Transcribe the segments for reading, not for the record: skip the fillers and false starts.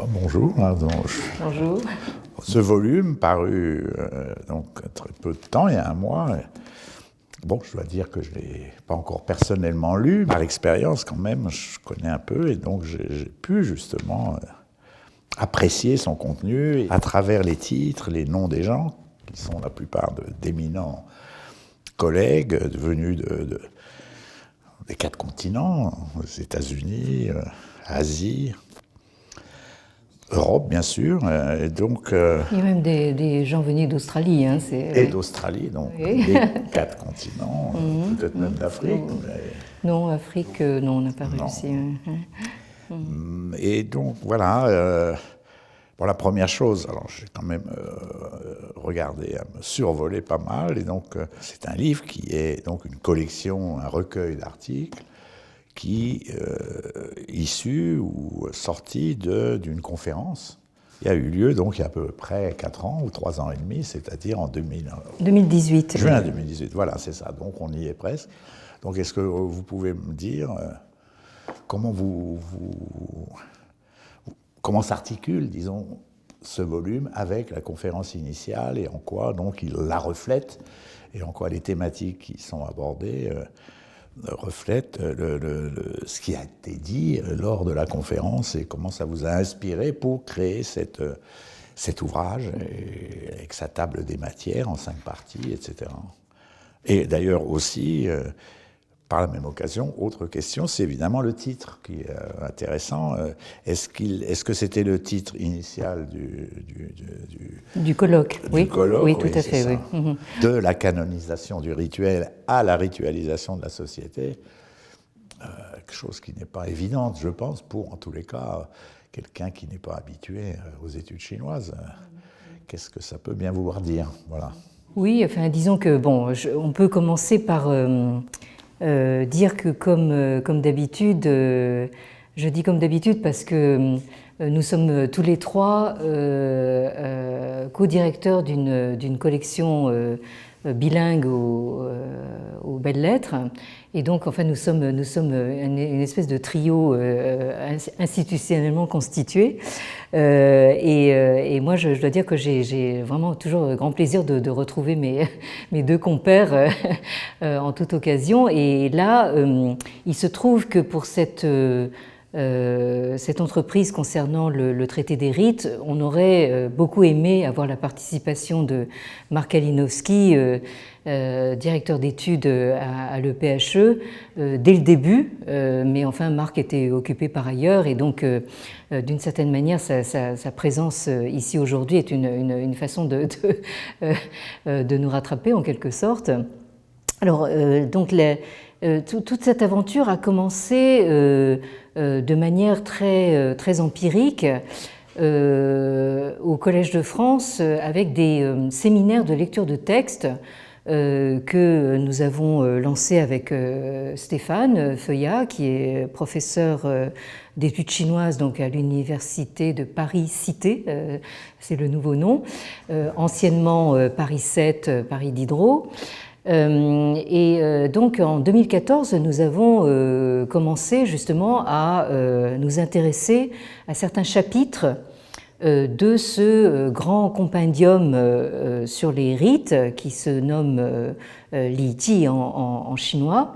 Bonjour. Bonjour. Ce volume, paru donc très peu de temps, il y a un mois, bon, je dois dire que je ne l'ai pas encore personnellement lu. Par l'expérience, quand même, je connais un peu, et donc j'ai pu justement apprécier son contenu à travers les titres, les noms des gens, qui sont la plupart d'éminents collègues venus des 4 continents, aux États-Unis, Asie, Europe, bien sûr, et donc... Il y a même des gens venus d'Australie. Hein, et d'Australie, donc oui. des 4 continents, peut-être même d'Afrique. Non, Afrique, non, on n'a pas réussi. Et donc, voilà, bon, la première chose, alors j'ai quand même regardé, me survolé pas mal, et donc c'est un livre qui est donc une collection, un recueil d'articles, qui issu ou sorti d'une conférence qui a eu lieu donc il y a à peu près 4 ans ou 3 ans et demi, c'est-à-dire en 2018. Juin 2018, voilà, c'est ça, donc on y est presque. Donc est-ce que vous pouvez me dire comment comment s'articule, disons, ce volume avec la conférence initiale et en quoi donc il la reflète et en quoi les thématiques qui sont abordées reflète ce qui a été dit lors de la conférence et comment ça vous a inspiré pour créer cet ouvrage avec sa table des matières en 5 parties, etc. Et d'ailleurs aussi, par la même occasion, autre question, c'est évidemment le titre qui est intéressant. Est-ce que c'était le titre initial du colloque? Du colloque, oui, tout à fait. Oui. De la canonisation du rituel à la ritualisation de la société, quelque chose qui n'est pas évidente, je pense, pour, en tous les cas, quelqu'un qui n'est pas habitué aux études chinoises. Qu'est-ce que ça peut bien vouloir dire? Voilà. Oui, enfin, disons que, bon, on peut commencer par dire que, comme d'habitude, je dis comme d'habitude parce que nous sommes tous les trois co-directeurs d'une collection bilingue aux belles lettres. Et donc, enfin, nous sommes une espèce de trio institutionnellement constitué. Et moi, je dois dire que j'ai vraiment toujours grand plaisir de retrouver mes 2 compères en toute occasion. Et là, il se trouve que pour cette entreprise concernant le traité des rites, on aurait beaucoup aimé avoir la participation de Marc Kalinowski, directeur d'études à l'EPHE, dès le début, mais enfin Marc était occupé par ailleurs et donc d'une certaine manière sa présence ici aujourd'hui est une façon de nous rattraper en quelque sorte. Alors donc toute cette aventure a commencé de manière très empirique au Collège de France avec des séminaires de lecture de textes que nous avons lancés avec Stéphane Feuillat, qui est professeur d'études chinoises donc à l'université de Paris-Cité, c'est le nouveau nom, anciennement Paris 7, Paris Diderot. Et donc en 2014, nous avons commencé justement à nous intéresser à certains chapitres de ce grand compendium sur les rites qui se nomme Li Ji en chinois.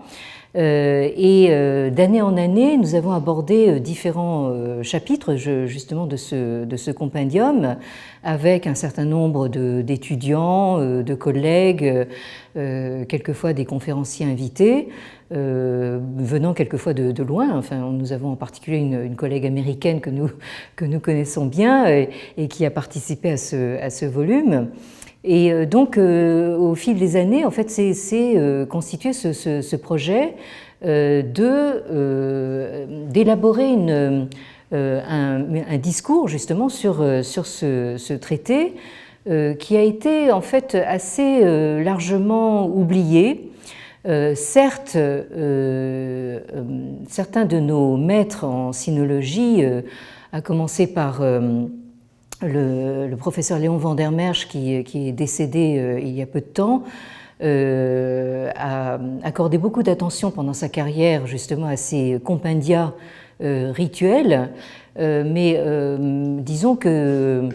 Et d'année en année, nous avons abordé différents chapitres justement de ce compendium avec un certain nombre d'étudiants, de collègues, quelquefois des conférenciers invités, venant quelquefois de loin. Enfin, nous avons en particulier une collègue américaine que nous connaissons bien et qui a participé à ce volume. Et donc, au fil des années, en fait, c'est constitué ce projet d'élaborer un discours justement sur ce traité qui a été en fait assez largement oublié. Certes, certains de nos maîtres en sinologie, à commencer par le professeur Léon van der Merch, qui est décédé il y a peu de temps, a accordé beaucoup d'attention pendant sa carrière justement à ces compendia rituel, mais disons que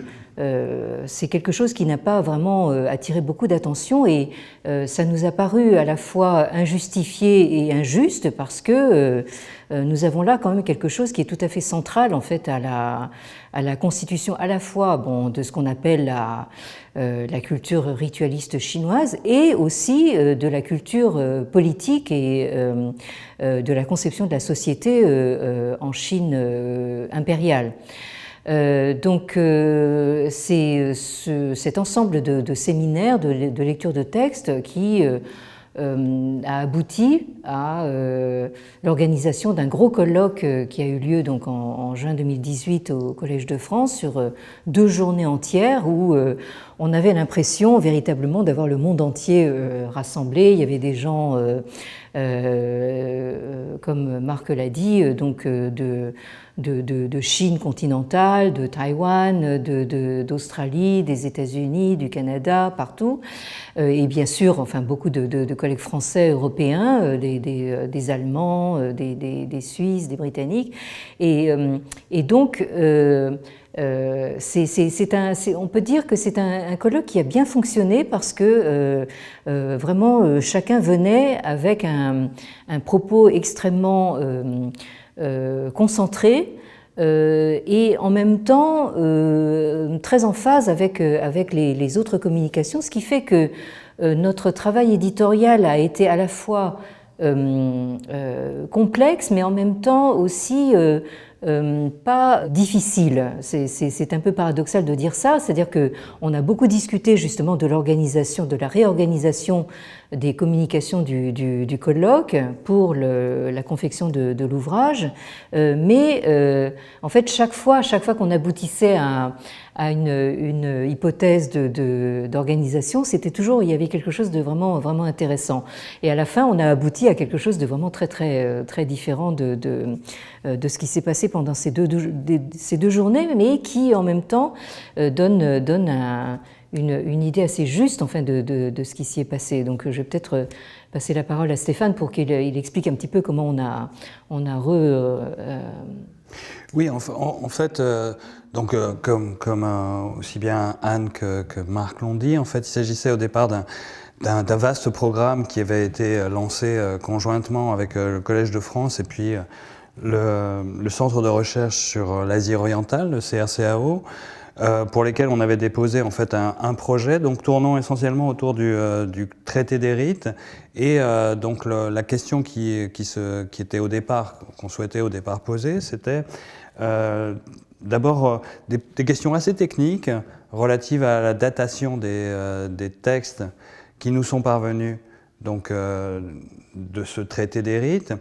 c'est quelque chose qui n'a pas vraiment attiré beaucoup d'attention et ça nous a paru à la fois injustifié et injuste parce que nous avons là quand même quelque chose qui est tout à fait central en fait à la constitution à la fois de ce qu'on appelle la culture ritualiste chinoise et aussi de la culture politique et de la conception de la société en Chine impériale. Donc c'est cet ensemble de séminaires, de lectures de textes qui a abouti à l'organisation d'un gros colloque qui a eu lieu donc en juin 2018 au Collège de France sur 2 journées entières où on avait l'impression véritablement d'avoir le monde entier rassemblé. Il y avait des gens, comme Marc l'a dit, donc de Chine continentale, de Taïwan, d'Australie, des États-Unis, du Canada, partout. Et bien sûr, enfin, beaucoup de collègues français, européens, des Allemands, des Suisses, des Britanniques. Et donc, on peut dire que c'est un colloque qui a bien fonctionné parce que vraiment chacun venait avec un propos extrêmement concentré et en même temps très en phase avec les autres communications, ce qui fait que notre travail éditorial a été à la fois complexe mais en même temps aussi pas difficile. C'est un peu paradoxal de dire ça, c'est-à-dire qu'on a beaucoup discuté justement de l'organisation, de la réorganisation des communications du colloque pour la confection de l'ouvrage, mais en fait chaque fois qu'on aboutissait à une hypothèse d'organisation, c'était toujours, il y avait quelque chose de vraiment, vraiment intéressant. Et à la fin, on a abouti à quelque chose de vraiment très, très, très différent de ce qui s'est passé pendant ces deux journées, mais qui en même temps donne une idée assez juste enfin, de ce qui s'y est passé. Donc je vais peut-être passer la parole à Stéphane pour qu'il explique un petit peu comment on a Oui, en fait, donc, comme aussi bien Anne que Marc l'ont dit, en fait, il s'agissait au départ d'un vaste programme qui avait été lancé conjointement avec le Collège de France et puis le Centre de recherche sur l'Asie orientale, le CRCAO, pour lesquels on avait déposé en fait un projet, donc tournant essentiellement autour du traité des rites et donc la question qui était au départ, qu'on souhaitait au départ poser, c'était d'abord des questions assez techniques relatives à la datation des textes qui nous sont parvenus donc de ce traité des rites.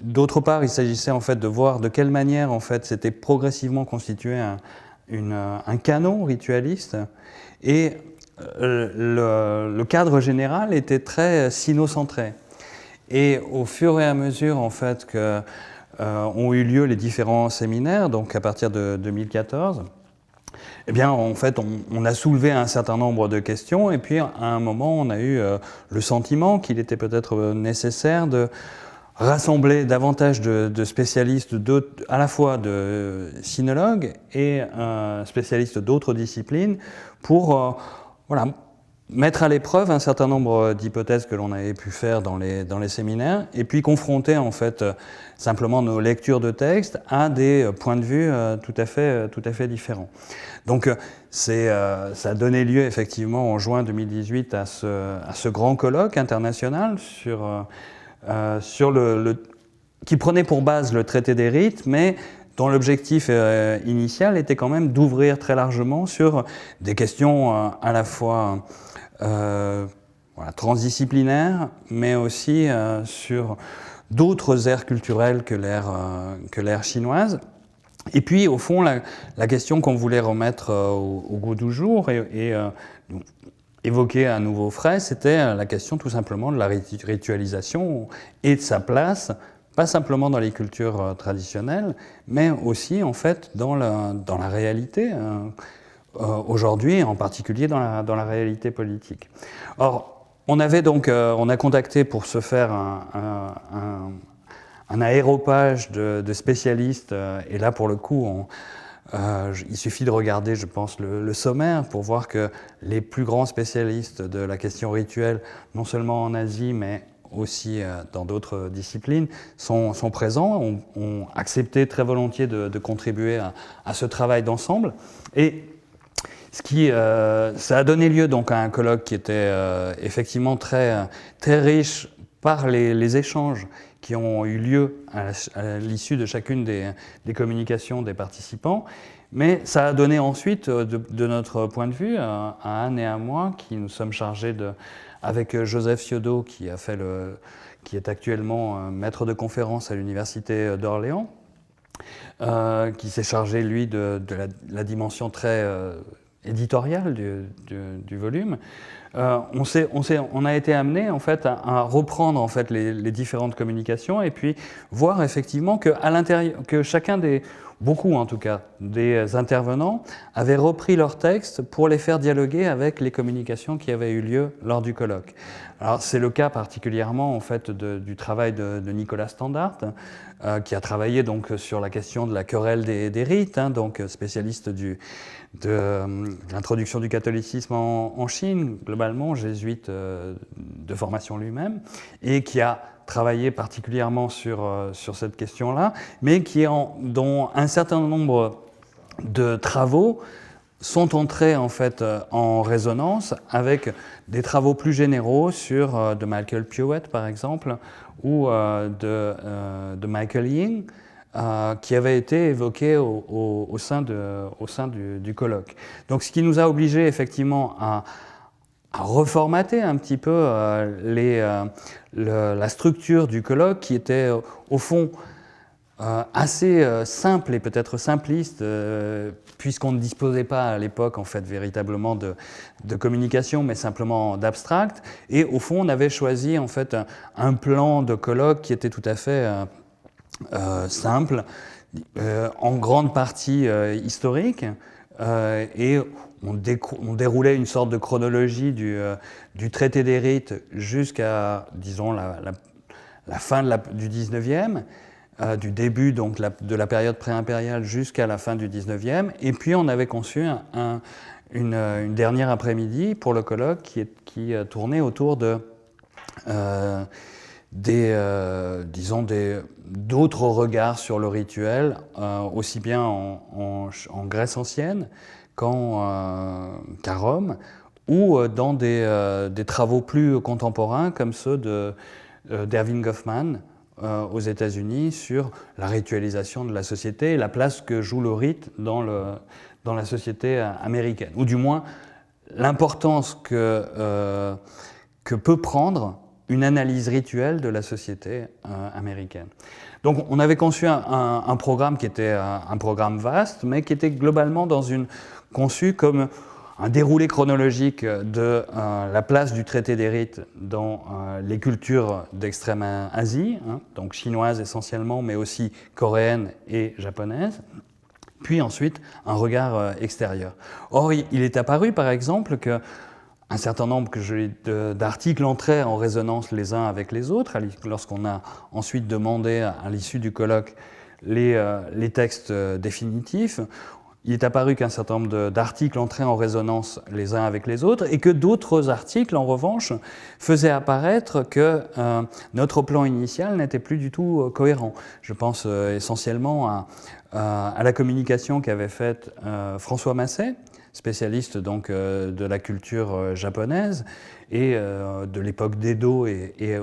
D'autre part, il s'agissait en fait de voir de quelle manière en fait s'était progressivement constitué un canon ritualiste et le cadre général était très sinocentré. Et au fur et à mesure en fait que ont eu lieu les différents séminaires, donc à partir de 2014, eh bien, en fait, on a soulevé un certain nombre de questions et puis à un moment, on a eu le sentiment qu'il était peut-être nécessaire de rassembler davantage de spécialistes, à la fois de sinologues et spécialistes d'autres disciplines pour mettre à l'épreuve un certain nombre d'hypothèses que l'on avait pu faire dans les séminaires et puis confronter en fait simplement nos lectures de textes à des points de vue tout à fait différents. Donc ça a donné lieu effectivement en juin 2018 à ce grand colloque international qui prenait pour base le traité des rites, mais dont l'objectif initial était quand même d'ouvrir très largement sur des questions à la fois transdisciplinaires, mais aussi sur d'autres aires culturelles que l'ère chinoise. Et puis, au fond, la question qu'on voulait remettre au goût du jour et évoquer à nouveau frais, c'était la question tout simplement de la ritualisation et de sa place, pas simplement dans les cultures traditionnelles, mais aussi en fait dans la réalité, aujourd'hui, en particulier dans la réalité politique. Or, on a contacté pour ce faire aéropage de spécialistes, et là pour le coup, il suffit de regarder, je pense, le sommaire pour voir que les plus grands spécialistes de la question rituelle, non seulement en Asie, mais aussi dans d'autres disciplines, sont présents, ont accepté très volontiers de contribuer à ce travail d'ensemble. Et ça a donné lieu donc à un colloque qui était effectivement très riche par les échanges qui ont eu lieu à l'issue de chacune des communications des participants. Mais ça a donné ensuite, de notre point de vue, à Anne et à moi, qui nous sommes chargés avec Joseph Ciodo, qui est actuellement maître de conférence à l'Université d'Orléans, qui s'est chargé, lui, de la dimension très éditoriale du volume. On a été amené en fait à reprendre en fait les différentes communications et puis voir effectivement que chacun beaucoup en tout cas, des intervenants avaient repris leurs textes pour les faire dialoguer avec les communications qui avaient eu lieu lors du colloque. Alors c'est le cas particulièrement en fait du travail de Nicolas Standart, qui a travaillé donc sur la question de la querelle des rites, donc spécialiste de l'introduction du catholicisme en Chine, globalement jésuite de formation lui-même, et qui a travaillé particulièrement sur cette question-là, mais dont un certain nombre de travaux sont entrés en fait en résonance avec des travaux plus généraux de Michael Puett par exemple, ou de Michael Ying, qui avait été évoqué au sein du colloque. Donc ce qui nous a obligés effectivement à reformater un petit peu la structure du colloque qui était au fond assez simple et peut-être simpliste, puisqu'on ne disposait pas à l'époque en fait véritablement de communication, mais simplement d'abstract. Et au fond, on avait choisi en fait un plan de colloque qui était tout à fait simple, en grande partie historique, et on déroulait une sorte de chronologie du traité des rites jusqu'à, disons, la fin du 19e, du début donc, de la période pré-impériale jusqu'à la fin du 19e. Et puis on avait conçu une dernière après-midi pour le colloque qui tournait autour d'autres regards sur le rituel, aussi bien en Grèce ancienne qu'à Rome, ou dans des travaux plus contemporains comme ceux d'Erving Goffman aux États-Unis sur la ritualisation de la société et la place que joue le rite dans la société américaine, ou du moins l'importance que peut prendre une analyse rituelle de la société américaine. Donc on avait conçu un programme qui était un programme vaste, mais qui était globalement conçu comme un déroulé chronologique de la place du traité des rites dans les cultures d'extrême Asie, donc chinoises essentiellement, mais aussi coréennes et japonaises, puis ensuite un regard extérieur. Or, il est apparu par exemple qu'un certain nombre d'articles entraient en résonance les uns avec les autres, lorsqu'on a ensuite demandé à l'issue du colloque les textes définitifs. Il est apparu qu'un certain nombre d'articles entraient en résonance les uns avec les autres et que d'autres articles, en revanche, faisaient apparaître que notre plan initial n'était plus du tout cohérent. Je pense essentiellement à la communication qu'avait faite François Masset, spécialiste donc de la culture japonaise et de l'époque d'Edo et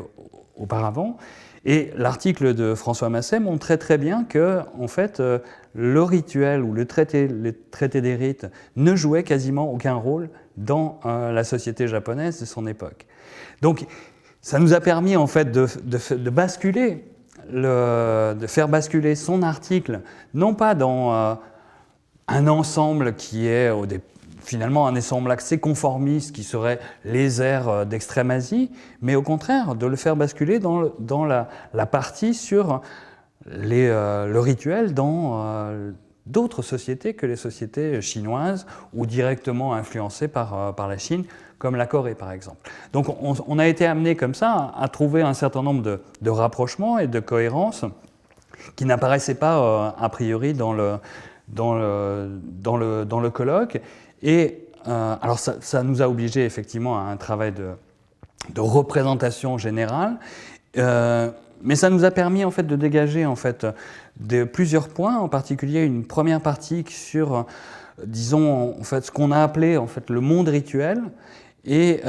auparavant. Et l'article de François Masset montrait très bien que, en fait, le rituel ou le traité des rites ne jouait quasiment aucun rôle dans la société japonaise de son époque. Donc, ça nous a permis en fait de basculer, de faire basculer son article, non pas dans un ensemble qui est finalement un ensemble assez conformiste qui serait les airs d'Extrême-Asie, mais au contraire de le faire basculer dans la partie sur le rituel dans d'autres sociétés que les sociétés chinoises ou directement influencées par la Chine, comme la Corée par exemple. Donc on a été amené comme ça à trouver un certain nombre de rapprochements et de cohérences qui n'apparaissaient pas a priori dans le colloque. Et alors ça nous a obligés effectivement à un travail de représentation générale, mais ça nous a permis en fait de dégager en fait plusieurs points, en particulier une première partie sur, disons en fait ce qu'on a appelé en fait le monde rituel, et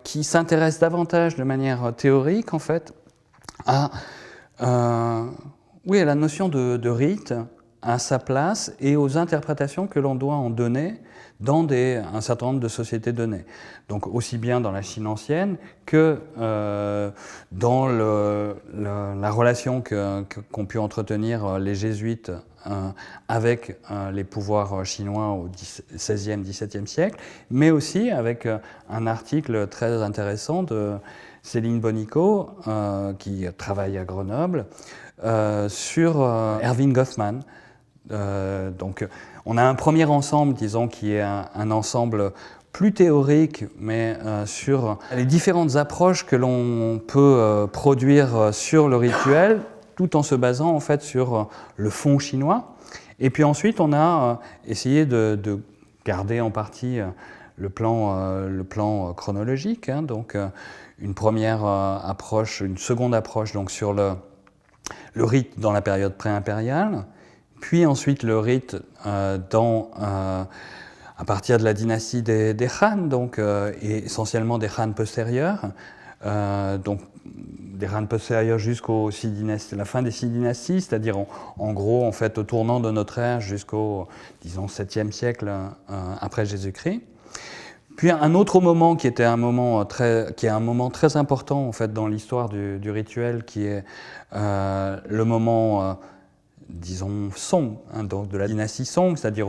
qui s'intéresse davantage de manière théorique en fait à la notion de rite, à sa place et aux interprétations que l'on doit en donner dans un certain nombre de sociétés données. Donc aussi bien dans la Chine ancienne que dans la relation qu'ont pu entretenir les jésuites avec les pouvoirs chinois au XVIe, XVIIe siècle, mais aussi avec un article très intéressant de Céline Bonico, qui travaille à Grenoble, sur Erving Goffman. Donc on a un premier ensemble, disons, qui est un ensemble plus théorique, mais sur les différentes approches que l'on peut produire sur le rituel, tout en se basant en fait sur le fond chinois. Et puis ensuite, on a essayé de garder en partie le plan chronologique, hein, donc une première approche, une seconde approche donc sur le rite dans la période pré-impériale, puis ensuite le rite à partir de la dynastie des Han, donc, et essentiellement des Han postérieurs, donc des Han postérieurs jusqu'au la fin des 6 dynasties, c'est-à-dire en gros en fait au tournant de notre ère jusqu'au, disons, 7e siècle après Jésus-Christ. Puis un autre moment qui est un moment très important en fait dans l'histoire du rituel, qui est le moment disons Song, hein, donc de la dynastie Song, c'est-à-dire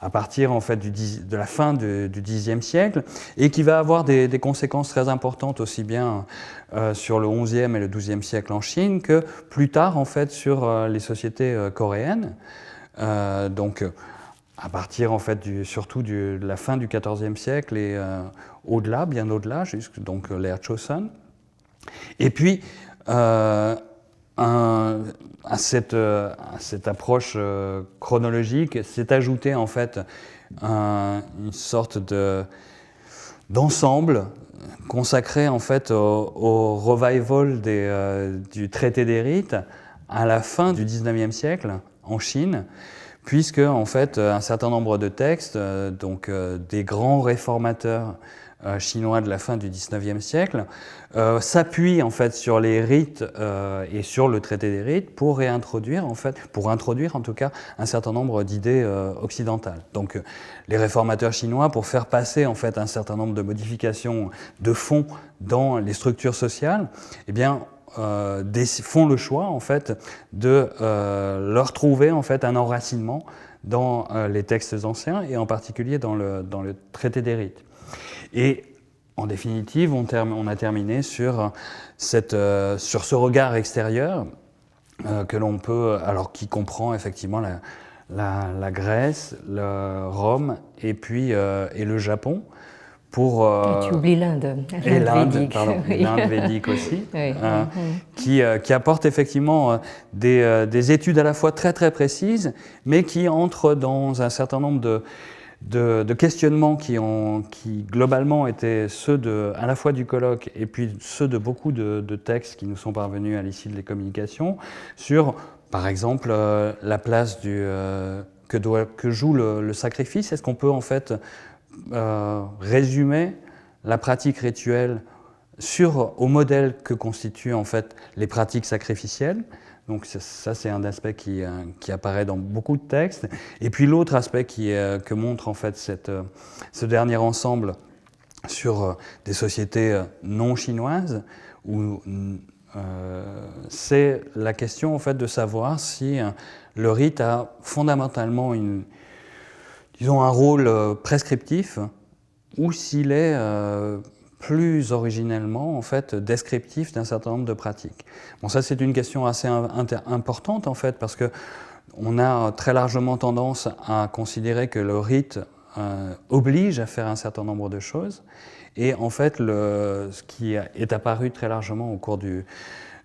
à partir en fait de la fin du Xe siècle, et qui va avoir des conséquences très importantes aussi bien sur le XIe et le XIIe siècle en Chine que plus tard en fait sur les sociétés coréennes. Donc à partir en fait surtout de la fin du XIVe siècle et au-delà, bien au-delà, jusqu'à donc l'ère Chosun. Et puis à cette approche chronologique s'est ajouté en fait une sorte d'ensemble consacré en fait au revival du traité des rites à la fin du XIXe siècle en Chine, puisque en fait un certain nombre de textes, donc des grands réformateurs chinois de la fin du XIXe siècle, s'appuient en fait sur les rites et sur le traité des rites pour introduire en tout cas un certain nombre d'idées occidentales. Donc les réformateurs chinois, pour faire passer en fait un certain nombre de modifications de fond dans les structures sociales, eh bien font le choix en fait de leur trouver en fait un enracinement dans les textes anciens et en particulier dans le traité des rites. Et en définitive, on a terminé sur ce regard extérieur que l'on peut, alors qui comprend effectivement la Grèce, Rome et puis et le Japon. Et tu oublies l'Inde. Et l'Inde, védique. pardon, Oui. l'Inde védique aussi, Oui. qui apporte effectivement des études à la fois très très précises, mais qui entrent dans un certain nombre de questionnements qui globalement étaient ceux à la fois du colloque et puis ceux de beaucoup de textes qui nous sont parvenus à l'issue des communications sur, par exemple, la place que joue le sacrifice. Est-ce qu'on peut en fait résumer la pratique rituelle au modèle que constituent en fait les pratiques sacrificielles? Donc ça, c'est un aspect qui apparaît dans beaucoup de textes. Et puis l'autre aspect que montre en fait ce dernier ensemble sur des sociétés non chinoises, où c'est la question en fait de savoir si le rite a fondamentalement un rôle prescriptif, ou s'il est plus originellement en fait descriptif d'un certain nombre de pratiques. Bon, ça c'est une question assez importante en fait, parce que on a très largement tendance à considérer que le rite oblige à faire un certain nombre de choses. Et en fait, ce qui est apparu très largement au cours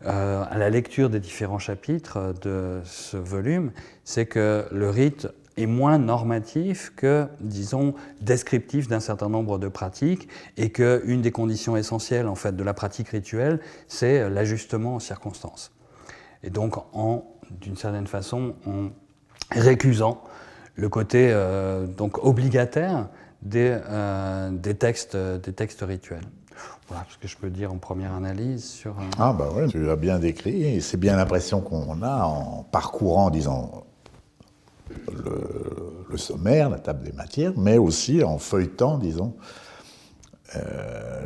à la lecture des différents chapitres de ce volume, c'est que le rite est moins normatif que, disons, descriptif d'un certain nombre de pratiques, et qu'une des conditions essentielles en fait, de la pratique rituelle, c'est l'ajustement aux circonstances. Et donc, d'une certaine façon, en récusant le côté donc obligataire des textes rituels. Voilà ce que je peux dire en première analyse sur... Ah bah ouais, tu l'as bien décrit, et c'est bien l'impression qu'on a en parcourant, disons, le sommaire, la table des matières, mais aussi en feuilletant, disons,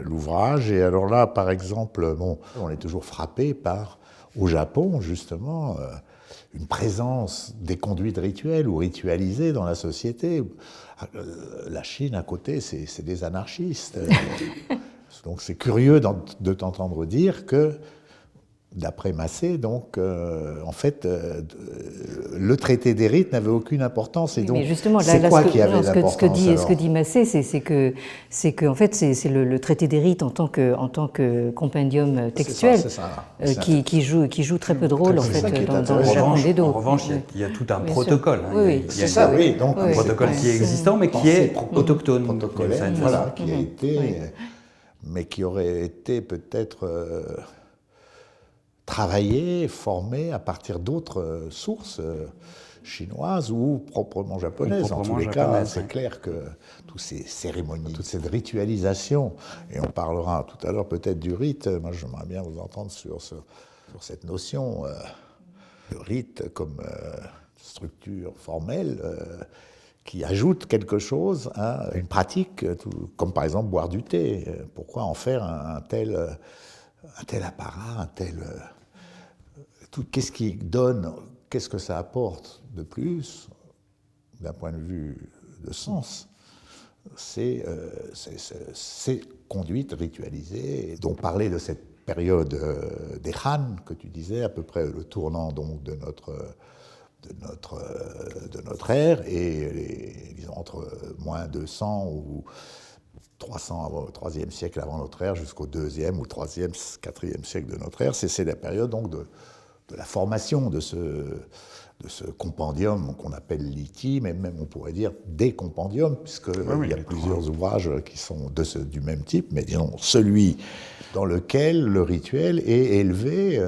l'ouvrage. Et alors là, par exemple, bon, on est toujours frappé par, au Japon, justement, une présence des conduites rituelles ou ritualisées dans la société. La Chine, à côté, c'est des anarchistes. Donc c'est curieux de t'entendre dire que, d'après Massé, donc, en fait, le traité des rites n'avait aucune importance. Et oui, donc, mais justement, c'est quoi qui avait l'importance? Ce que dit Massé, c'est que en fait, c'est le traité des rites en tant que compendium textuel qui joue très peu de rôle en fait dans le Japon d'Edo. En revanche, il y a tout un protocole. Oui, c'est ça, oui. Donc, un protocole qui est existant, mais qui est autochtone. Protocolaire, voilà, qui a été, mais qui aurait été peut-être travaillé, formé à partir d'autres sources chinoises ou proprement japonaises. En tous les cas, c'est clair que toutes ces cérémonies, toute cette ritualisation, et on parlera tout à l'heure peut-être du rite, moi j'aimerais bien vous entendre sur cette notion de rite comme structure formelle qui ajoute quelque chose à une pratique, comme par exemple boire du thé. Pourquoi en faire un tel apparat, qu'est-ce qui donne, qu'est-ce que ça apporte de plus, d'un point de vue de sens, c'est conduite ritualisée. Donc parler de cette période des Han, que tu disais, à peu près le tournant donc de notre ère, et disons entre moins 200 ou 300 au IIIe siècle avant notre ère jusqu'au 2e ou 3e, 4e siècle de notre ère, c'est la période donc de la formation de ce compendium qu'on appelle l'Iti, mais même on pourrait dire des compendiums, puisqu'il y a plusieurs ouvrages qui sont du même type, mais disons celui dans lequel le rituel est élevé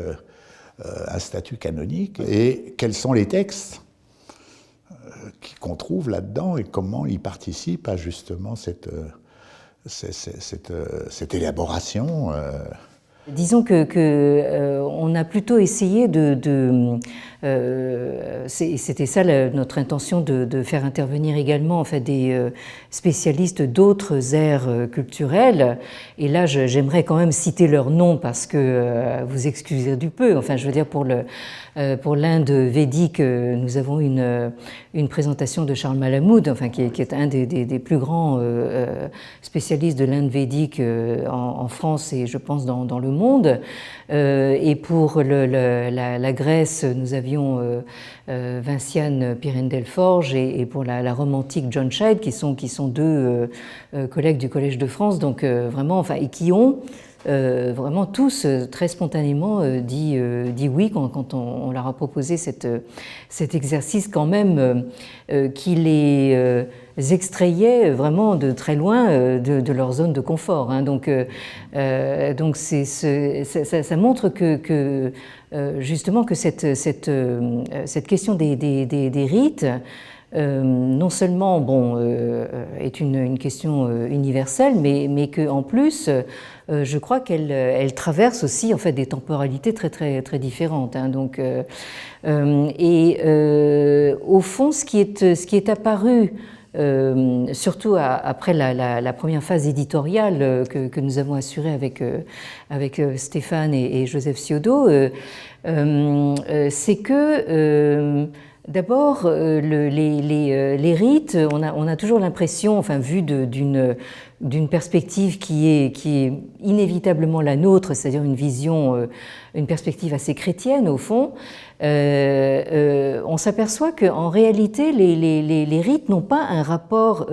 à statut canonique, et quels sont les textes qu'on trouve là-dedans et comment ils participent à justement cette élaboration. Disons on a plutôt essayé c'était ça notre intention de faire intervenir également en fait des spécialistes d'autres aires culturelles. Et là, j'aimerais quand même citer leurs noms parce que vous excusez du peu. Enfin, je veux dire pour l'Inde védique, nous avons une présentation de Charles Malamud, enfin qui est un des plus grands spécialistes de l'Inde védique en France et je pense dans le monde. Et pour la Grèce, nous avions Vinciane Pirène-Delforge et pour la Rome antique John Scheid, qui sont deux collègues du Collège de France, donc vraiment, enfin, et qui ont vraiment tous très spontanément dit oui quand on leur a proposé cet exercice quand même qui les extrayait vraiment de très loin de leur zone de confort. Hein. Donc ça montre que justement que cette question des rites non seulement est une question universelle, mais qu'en plus, je crois qu'elle traverse aussi en fait des temporalités très très très différentes. Hein. Donc, au fond, ce qui est apparu surtout après la première phase éditoriale que nous avons assurée avec Stéphane et Joseph Ciodo, c'est que D'abord, les rites, on a toujours l'impression, enfin, vu d'une perspective qui est inévitablement la nôtre, c'est-à-dire une vision, une perspective assez chrétienne au fond, on s'aperçoit qu'en réalité, les rites n'ont pas un rapport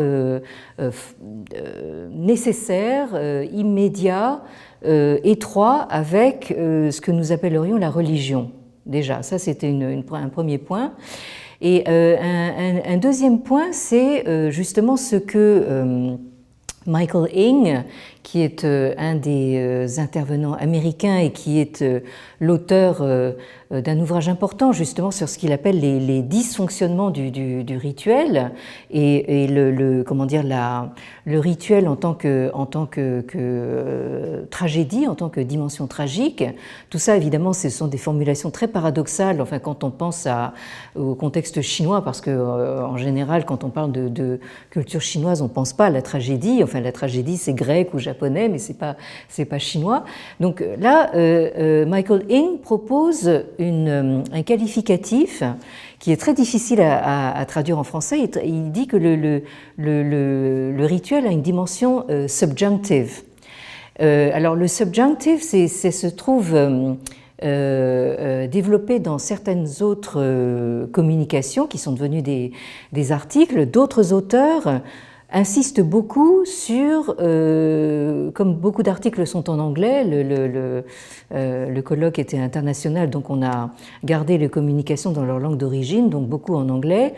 nécessaire, immédiat, étroit avec ce que nous appellerions la religion. Déjà, ça c'était un premier point. Et un deuxième point, c'est justement ce que Michael Ing, qui est un des intervenants américains et qui est l'auteur d'un ouvrage important justement sur ce qu'il appelle les dysfonctionnements du rituel et comment dire, le rituel en tant que tragédie, en tant que dimension tragique. Tout ça, évidemment, ce sont des formulations très paradoxales, enfin, quand on pense au contexte chinois, parce que en général, quand on parle de culture chinoise, on ne pense pas à la tragédie. Enfin, la tragédie, c'est grec ou japonais, mais c'est pas chinois. Donc là, Michael Ing propose un qualificatif qui est très difficile à traduire en français. Il dit que le rituel a une dimension subjunctive. Alors le subjunctive, se trouve développé dans certaines autres communications qui sont devenues des articles. D'autres auteurs insiste beaucoup sur, comme beaucoup d'articles sont en anglais, le colloque était international, donc on a gardé les communications dans leur langue d'origine, donc beaucoup en anglais.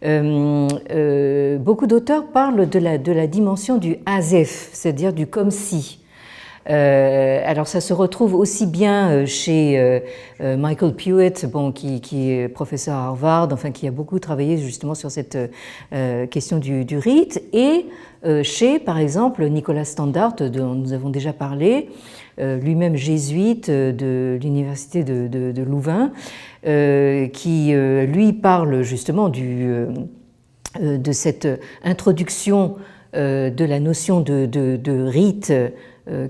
Beaucoup d'auteurs parlent de la dimension du as if, c'est-à-dire du comme si. Alors ça se retrouve aussi bien chez Michael Puett, qui est professeur à Harvard, enfin qui a beaucoup travaillé justement sur cette question du rite, et chez par exemple Nicolas Standart, dont nous avons déjà parlé, lui-même jésuite de l'université de Louvain, qui lui parle justement de cette introduction de la notion de rite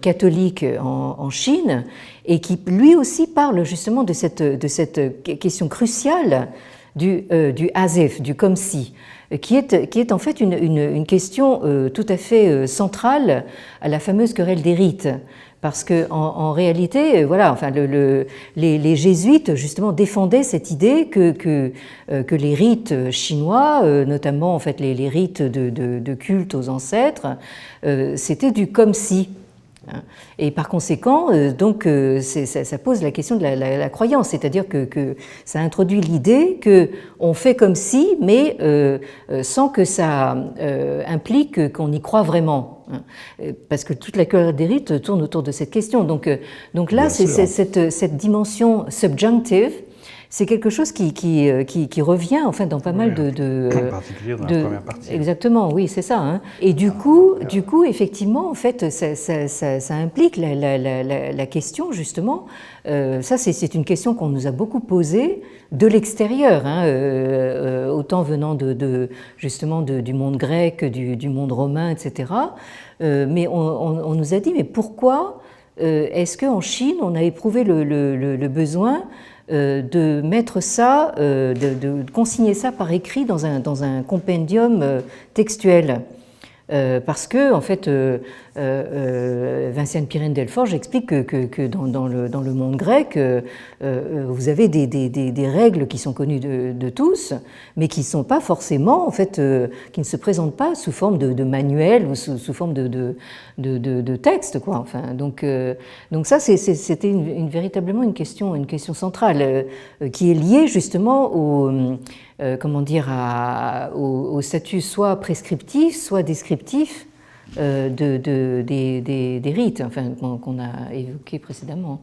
catholique en Chine, et qui lui aussi parle justement de cette question cruciale du as if, du comme si, qui est en fait une question tout à fait centrale à la fameuse querelle des rites. Parce que en réalité, voilà, enfin, les jésuites justement défendaient cette idée que les rites chinois, notamment en fait les rites de culte aux ancêtres, c'était du comme si. Et par conséquent, donc, ça pose la question de la croyance, c'est-à-dire que ça introduit l'idée qu'on fait comme si, mais sans que ça implique qu'on y croit vraiment. Parce que toute la querelle des rites tourne autour de cette question. Donc là, c'est cette dimension subjunctive. C'est quelque chose qui revient en fait dans pas mal en particulier dans la première partie. Exactement, oui, c'est ça. Hein. Et du coup, effectivement, en fait, ça implique la question justement. Ça, c'est une question qu'on nous a beaucoup posée de l'extérieur, hein, autant venant justement du monde grec, du monde romain, etc. Mais on nous a dit, mais pourquoi est-ce qu'en Chine, on a éprouvé le besoin de mettre ça, de consigner ça par écrit dans un compendium textuel. Parce que, en fait, Vinciane Pirène-Delforge explique que dans le monde grec, vous avez des règles qui sont connues de tous, mais qui ne sont pas forcément, en fait, qui ne se présentent pas sous forme de manuel ou sous forme de texte, quoi. Enfin, donc ça, c'était véritablement une question centrale qui est liée justement au statut soit prescriptif, soit descriptif des rites, enfin, qu'on a évoqué précédemment.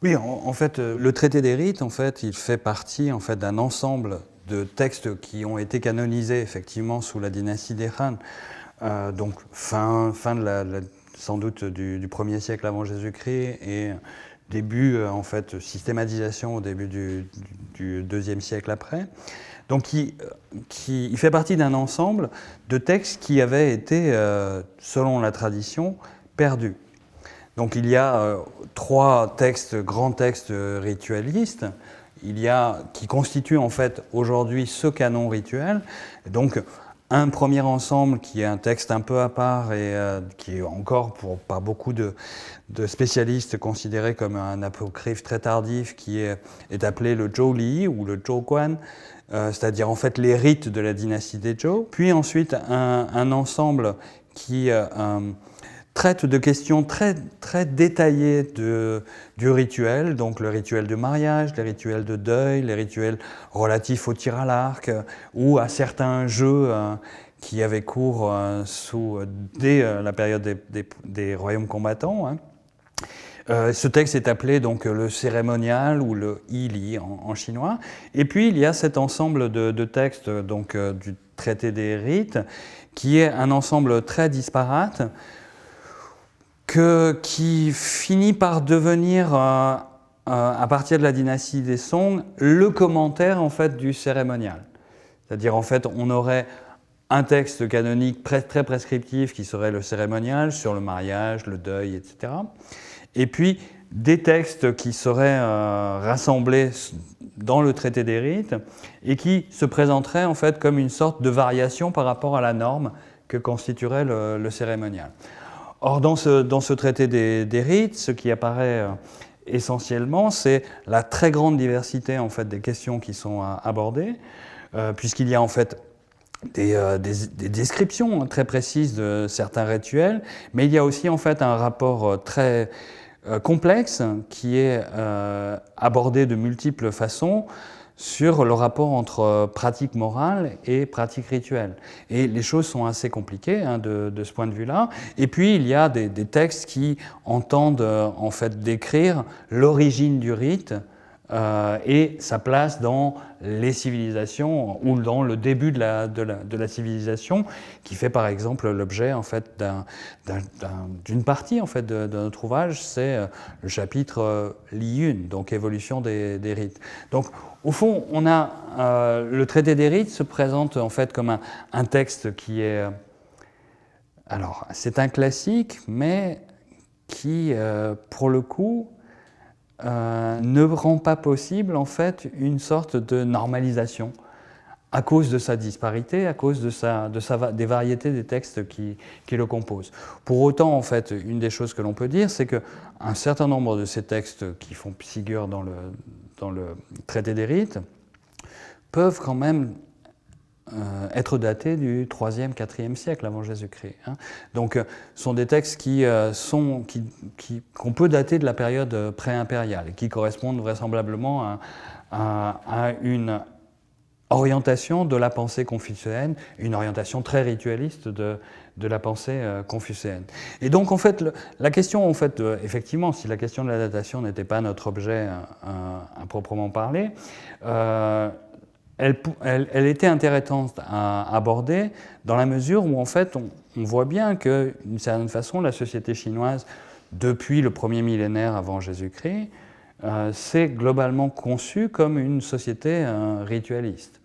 Oui, en fait, le traité des rites, en fait, il fait partie en fait d'un ensemble de textes qui ont été canonisés effectivement sous la dynastie des Han, donc fin de sans doute du 1er siècle avant Jésus-Christ et début en fait systématisation au début du 2e siècle après. Donc il fait partie d'un ensemble de textes qui avaient été, selon la tradition, perdus. Donc il y a 3 grands textes ritualistes. qui constitue en fait aujourd'hui ce canon rituel. Et donc, un premier ensemble qui est un texte un peu à part et qui est encore par beaucoup de spécialistes considéré comme un apocryphe très tardif, qui est appelé le Zhou Li ou le Zhou Guan, c'est-à-dire en fait les rites de la dynastie des Zhou. Puis ensuite un ensemble qui traite de questions très, très détaillées du rituel, donc le rituel de mariage, les rituels de deuil, les rituels relatifs au tir à l'arc ou à certains jeux qui avaient cours dès la période des royaumes combattants. Ce texte est appelé donc le cérémonial ou le Yili en chinois. Et puis il y a cet ensemble de textes donc, du traité des rites qui est un ensemble très disparate qui finit par devenir, à partir de la dynastie des Song, le commentaire en fait, du cérémonial. C'est-à-dire, en fait, on aurait un texte canonique très prescriptif qui serait le cérémonial sur le mariage, le deuil, etc. Et puis, des textes qui seraient rassemblés dans le traité des rites et qui se présenteraient en fait, comme une sorte de variation par rapport à la norme que constituerait le cérémonial. Or, dans ce traité des rites, ce qui apparaît essentiellement, c'est la très grande diversité en fait, des questions qui sont abordées, puisqu'il y a en fait des descriptions très précises de certains rituels, mais il y a aussi en fait un rapport très complexe qui est abordé de multiples façons sur le rapport entre pratique morale et pratique rituelle. Et les choses sont assez compliquées de ce point de vue-là. Et puis, il y a des textes qui entendent en fait décrire l'origine du rite et sa place dans les civilisations ou dans le début de la civilisation, qui fait par exemple l'objet en fait, d'une partie en fait, de notre ouvrage, c'est le chapitre Liyun, donc évolution des rites. Donc, au fond, on a le traité des rites se présente en fait comme un texte qui est, alors c'est un classique, mais qui, pour le coup, ne rend pas possible en fait une sorte de normalisation à cause de sa disparité, à cause des variétés des textes qui le composent. Pour autant, en fait, une des choses que l'on peut dire, c'est qu'un certain nombre de ces textes qui font figure dans le traité des rites peuvent quand même être datés du 3e, 4e siècle avant Jésus-Christ. Donc, ce sont des textes qu'on peut dater de la période pré-impériale et qui correspondent vraisemblablement à une orientation de la pensée confucéenne, une orientation très ritualiste de la pensée confucéenne. Et donc, en fait, la question, en fait, effectivement, si la question de la datation n'était pas notre objet à proprement parler, elle était intéressante à aborder dans la mesure où, en fait, on voit bien que, d'une certaine façon, la société chinoise, depuis le premier millénaire avant Jésus-Christ, s'est globalement conçue comme une société ritualiste.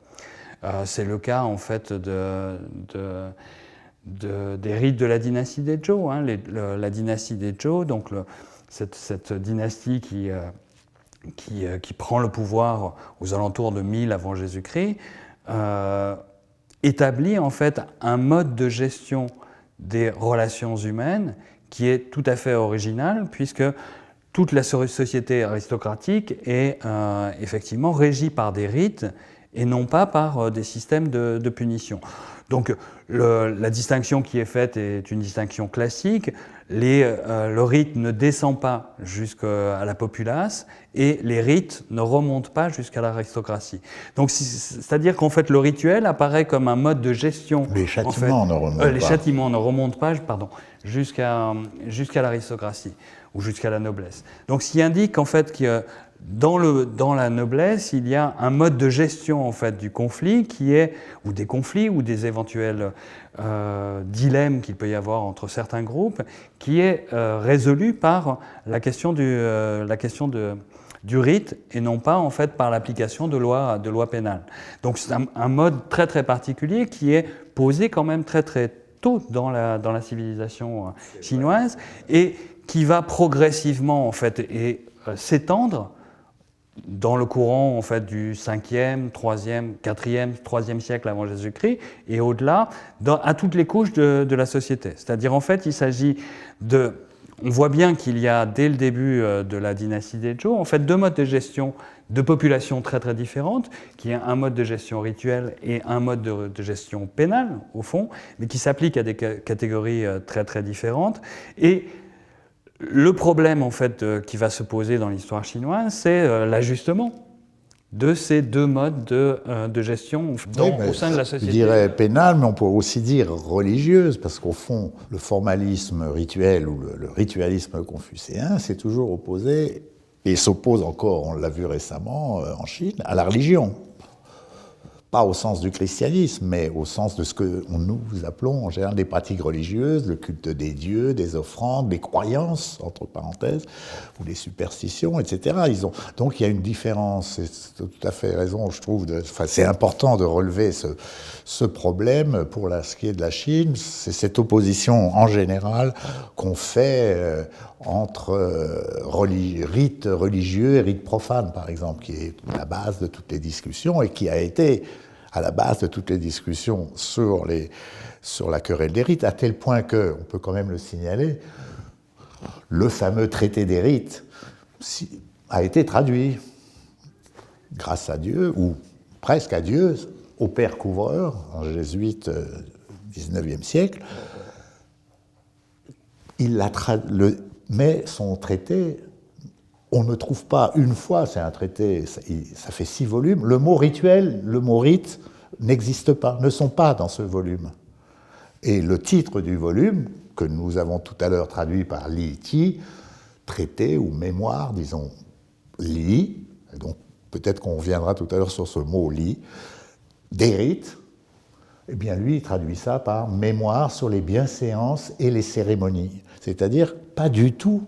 C'est le cas, en fait, des rites de la dynastie des Zhou. La dynastie des Zhou, donc cette dynastie qui prend le pouvoir aux alentours de 1000 avant Jésus-Christ, établit en fait un mode de gestion des relations humaines qui est tout à fait original, puisque toute la société aristocratique est effectivement régie par des rites et non pas par des systèmes de punition. Donc la distinction qui est faite est une distinction classique. Le rite ne descend pas jusqu'à la populace et les rites ne remontent pas jusqu'à l'aristocratie. Donc c'est-à-dire qu'en fait le rituel apparaît comme un mode de gestion. Les châtiments ne remontent pas. Les châtiments ne remontent pas, jusqu'à l'aristocratie ou jusqu'à la noblesse. Donc ce qui indique en fait que dans la noblesse, il y a un mode de gestion en fait du conflit ou des conflits ou des éventuels dilemmes qu'il peut y avoir entre certains groupes, qui est résolu par la question du rite et non pas en fait par l'application de lois pénales. Donc c'est un mode très très particulier qui est posé quand même très très tôt dans la civilisation chinoise et qui va progressivement en fait s'étendre dans le courant en fait, du 5e, 3e, 4e, 3e siècle avant Jésus-Christ, et au-delà, à toutes les couches de la société. C'est-à-dire, en fait, il s'agit de... On voit bien qu'il y a, dès le début de la dynastie des Zhou, en fait, deux modes de gestion de populations très très différentes, qui est un mode de gestion rituelle et un mode de gestion pénale, au fond, mais qui s'appliquent à des catégories très très différentes. Et le problème, en fait, qui va se poser dans l'histoire chinoise, c'est l'ajustement de ces deux modes de gestion au sein de la société. Je dirais pénale, mais on peut aussi dire religieuse, parce qu'au fond, le formalisme rituel ou le ritualisme confucéen s'est toujours opposé, et s'oppose encore, on l'a vu récemment en Chine, à la religion. Pas au sens du christianisme, mais au sens de ce que nous appelons en général des pratiques religieuses, le culte des dieux, des offrandes, des croyances, entre parenthèses, ou des superstitions, etc. Donc il y a une différence, c'est tout à fait raison, je trouve, c'est important de relever ce problème pour ce qui est de la Chine, c'est cette opposition en général qu'on fait entre rites religieux et rites profanes, par exemple, qui est la base de toutes les discussions et qui a été à la base de toutes les discussions sur la querelle des rites, à tel point que, on peut quand même le signaler, le fameux traité des rites a été traduit, grâce à Dieu, ou presque à Dieu, au père Couvreur, un jésuite du XIXe siècle. Mais son traité, on ne trouve pas une fois, c'est un traité, ça fait 6 volumes, le mot rituel, le mot rite n'existe pas, ne sont pas dans ce volume. Et le titre du volume, que nous avons tout à l'heure traduit par Li Ti, traité ou mémoire, disons Li, donc peut-être qu'on reviendra tout à l'heure sur ce mot Li, des rites, eh bien lui il traduit ça par mémoire sur les bienséances et les cérémonies. C'est-à-dire pas du tout,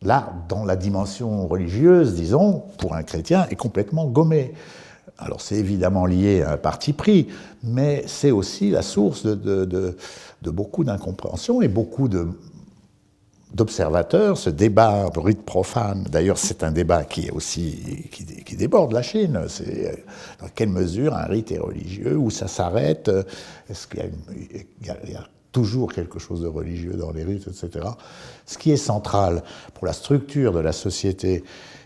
là, dans la dimension religieuse, disons, pour un chrétien, est complètement gommé. Alors c'est évidemment lié à un parti pris, mais c'est aussi la source de beaucoup d'incompréhension et beaucoup d'observateurs. Ce débat rite profane, d'ailleurs c'est un débat qui déborde la Chine. C'est dans quelle mesure un rite est religieux, où ça s'arrête, est-ce qu'il y a toujours quelque chose de religieux dans les rites, etc. Ce qui est central pour la structure de la société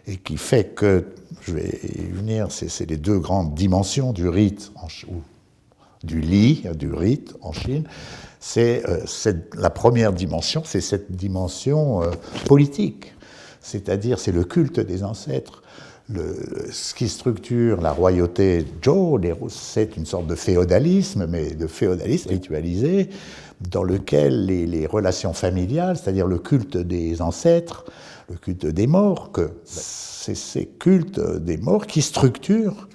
et qui fait que, je vais y venir, c'est les deux grandes dimensions du rite, ou du li, du rite en Chine, c'est la première dimension, c'est cette dimension politique, c'est-à-dire c'est le culte des ancêtres. Ce qui structure la royauté Zhou, c'est une sorte de féodalisme, mais de féodalisme ritualisé, dans lequel les relations familiales, c'est-à-dire le culte des ancêtres, le culte des morts, c'est ces cultes des morts qui structurent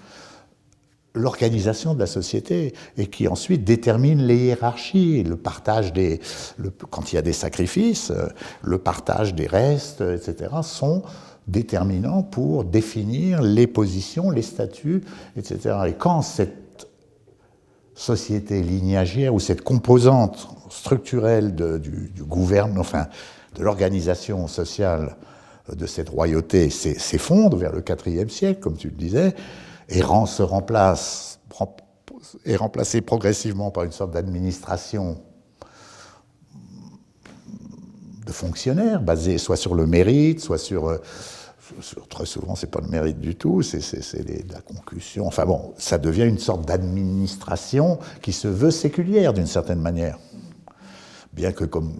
l'organisation de la société et qui ensuite déterminent les hiérarchies, le partage quand il y a des sacrifices, le partage des restes, etc., sont déterminants pour définir les positions, les statuts, etc. Et quand cette société lignagère ou cette composante structurelle du gouvernement, enfin de l'organisation sociale de cette royauté s'effondre vers le IVe siècle, comme tu le disais, et est remplacé progressivement par une sorte d'administration de fonctionnaires, basée soit sur le mérite, soit sur très souvent, c'est pas le mérite du tout, c'est la concussion. Enfin bon, ça devient une sorte d'administration qui se veut séculière d'une certaine manière. Bien que, comme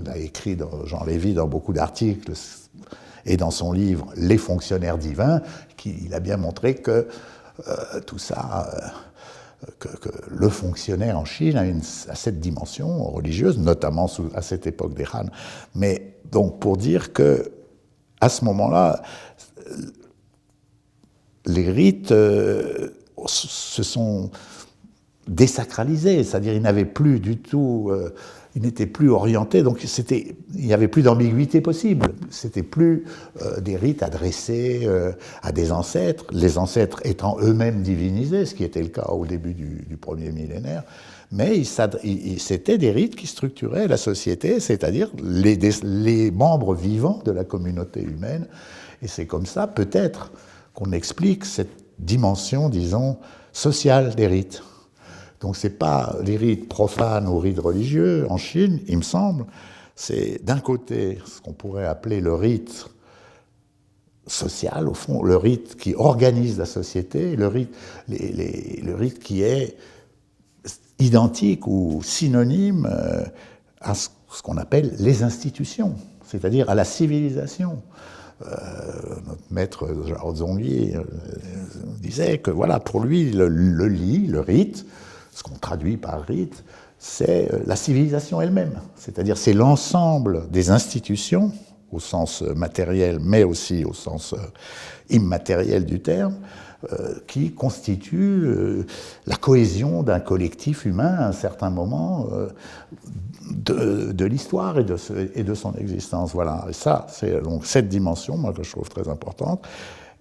l'a écrit Jean Lévy dans beaucoup d'articles, et dans son livre « Les fonctionnaires divins », il a bien montré que tout ça, que le fonctionnaire en Chine a cette dimension religieuse, notamment à cette époque des Han. Mais donc pour dire que à ce moment-là, les rites se sont désacralisé, c'est-à-dire il n'avait plus du tout, il n'était plus orienté, donc il n'y avait plus d'ambiguïté possible. C'était plus des rites adressés à des ancêtres, les ancêtres étant eux-mêmes divinisés, ce qui était le cas au début du premier millénaire. Mais c'était des rites qui structuraient la société, c'est-à-dire les membres vivants de la communauté humaine. Et c'est comme ça, peut-être, qu'on explique cette dimension, disons, sociale des rites. Donc ce n'est pas les rites profanes ou rites religieux en Chine, il me semble. C'est d'un côté ce qu'on pourrait appeler le rite social, au fond, le rite qui organise la société, le rite qui est identique ou synonyme à ce qu'on appelle les institutions, c'est-à-dire à la civilisation. Notre maître Zhao Zongyi disait que voilà, pour lui, le li, le rite, ce qu'on traduit par rite, c'est la civilisation elle-même. C'est-à-dire c'est l'ensemble des institutions, au sens matériel, mais aussi au sens immatériel du terme, qui constituent la cohésion d'un collectif humain à un certain moment de l'histoire et de son existence. Voilà. Et ça, c'est donc cette dimension, moi, que je trouve très importante.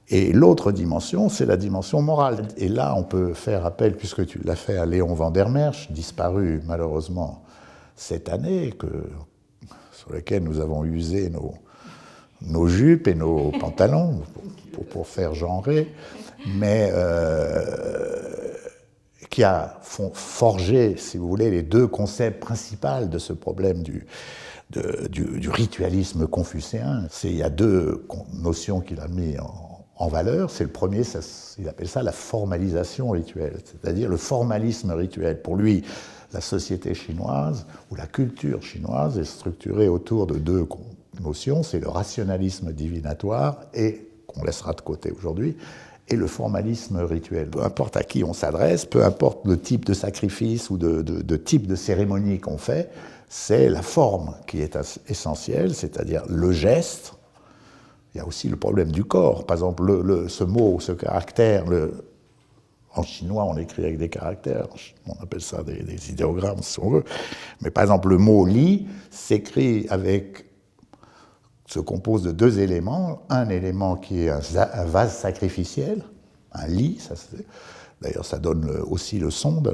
Et l'autre dimension, c'est la dimension morale. Et là, on peut faire appel, puisque tu l'as fait à Léon van der Merch, disparu malheureusement cette année, sur lequel nous avons usé nos jupes et nos pantalons pour faire genrer, mais qui a forgé, si vous voulez, les deux concepts principaux de ce problème du ritualisme confucéen. Il y a deux notions qu'il a mis en valeur. C'est le premier, il appelle ça la formalisation rituelle, c'est-à-dire le formalisme rituel. Pour lui, la société chinoise ou la culture chinoise est structurée autour de deux notions, c'est le rationalisme divinatoire, et qu'on laissera de côté aujourd'hui, et le formalisme rituel. Peu importe à qui on s'adresse, peu importe le type de sacrifice ou de type de cérémonie qu'on fait, c'est la forme qui est essentielle, c'est-à-dire le geste. Il y a aussi le problème du corps. Par exemple, ce mot, ce caractère, en chinois, on écrit avec des caractères, on appelle ça des idéogrammes si on veut. Mais par exemple, le mot li se compose de deux éléments. Un élément qui est un vase sacrificiel, un li, d'ailleurs ça donne aussi le son de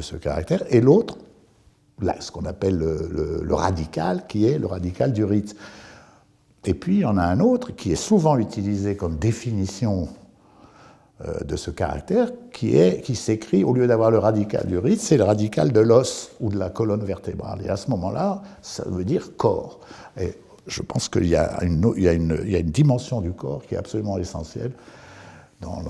ce caractère, et l'autre, ce qu'on appelle le radical, qui est le radical du rite. Et puis, il y en a un autre qui est souvent utilisé comme définition de ce caractère, qui s'écrit, au lieu d'avoir le radical du rite, c'est le radical de l'os ou de la colonne vertébrale. Et à ce moment-là, ça veut dire corps. Et je pense qu'il y a une dimension du corps qui est absolument essentielle dans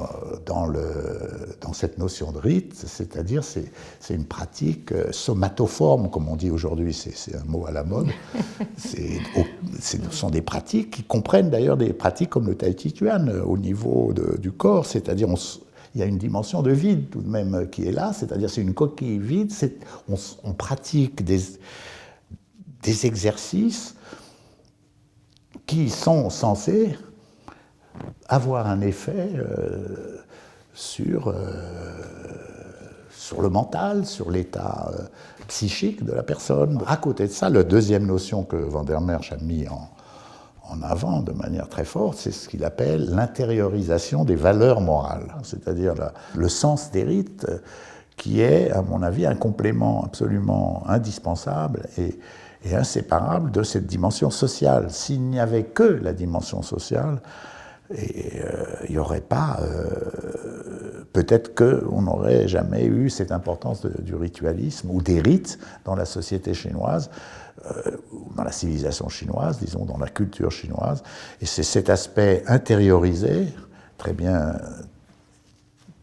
cette notion de rite, c'est-à-dire c'est une pratique somatoforme, comme on dit aujourd'hui, c'est un mot à la mode. Ce sont des pratiques qui comprennent d'ailleurs des pratiques comme le tai chi chuan au niveau du corps, c'est-à-dire il y a une dimension de vide tout de même qui est là, c'est-à-dire c'est une coquille vide, on pratique des exercices qui sont censés avoir un effet sur le mental, sur l'état psychique de la personne. À côté de ça, la deuxième notion que van der Merch a mis en avant de manière très forte, c'est ce qu'il appelle l'intériorisation des valeurs morales, c'est-à-dire le sens des rites qui est, à mon avis, un complément absolument indispensable et inséparable de cette dimension sociale. S'il n'y avait que la dimension sociale, il n'y aurait pas, peut-être qu'on n'aurait jamais eu cette importance du ritualisme ou des rites dans la société chinoise, dans la civilisation chinoise, disons, dans la culture chinoise. Et c'est cet aspect intériorisé, très bien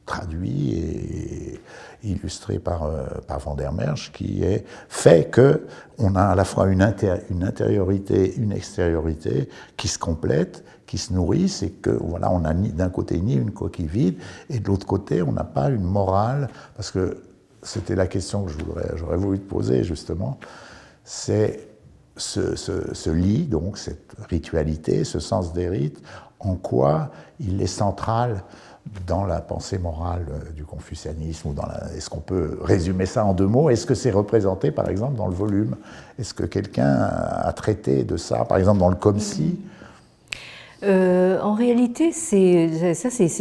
traduit et illustré par van der Merch, qui fait qu'on a à la fois une intériorité, une extériorité qui se complètent, qui se nourrissent, et que voilà, on n'a d'un côté ni une coquille vide, et de l'autre côté, on n'a pas une morale, parce que c'était la question que j'aurais voulu te poser justement, c'est ce li, donc cette ritualité, ce sens des rites, en quoi il est central dans la pensée morale du confucianisme ou est-ce qu'on peut résumer ça en 2 mots? Est-ce que c'est représenté, par exemple, dans le volume? Est-ce que quelqu'un a traité de ça, par exemple, dans le Comme-si? En réalité, c'est